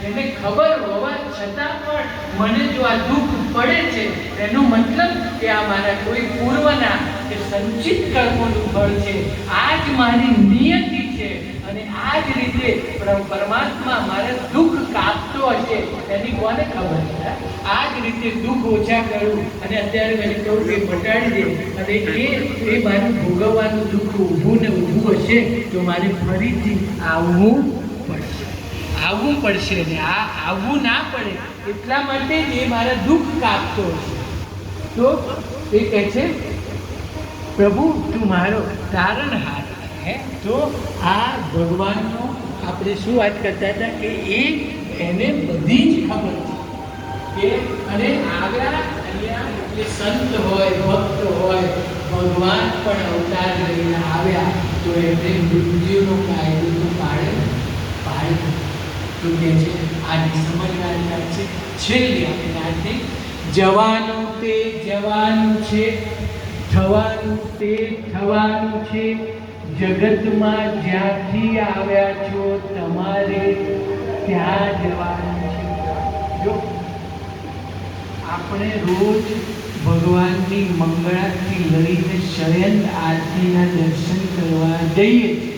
એને ખબર હોવા છતાં પણ મને જો આ દુઃખ પડે છે એનો મતલબ કે આ મારા કોઈ પૂર્વના કે સંચિત કર્મોનું ફળ છે, આ જ મારી નિયતિ છે અને આ જ રીતે પરમાત્મા મારે દુઃખ કાપતો હશે એની કોને ખબર છે? આ જ રીતે દુઃખ ઓછા કરું અને અત્યારે મેં કહ્યું કે મટાડી દે અને એ મારું ભોગવવાનું દુઃખ ઊભું ને ઊભું હશે તો મારે ફરીથી આવવું પડશે ને આ આવવું ના પડે એટલા માટે જ એ મારા દુઃખ કાપતો હશે. તો એ કહે છે પ્રભુ તું મારો તારણહાર હે. તો આ ભગવાનનો આપણે શું વાત કરતા હતા કે એને બધી જ ખબર છે કે અને આગળ અહીંયા જે સંત હોય ભક્ત હોય ભગવાન પણ અવતાર લઈને આવ્યા તો એમને મૃત્યુનો કાયદો તો પાડે તો કે છે આની સમજવાની વાત છે. છેલ્લી આપણે આજની જવાનું તે જવાનું છે, થવાનું તે થવાનું છે, જગતમાં જ્યાંથી આવ્યા છો તમારે ત્યાં જવાનું છે. જો આપણે રોજ ભગવાનની મંગળાથી લઈને શયન આરતીના દર્શન કરવા જઈએ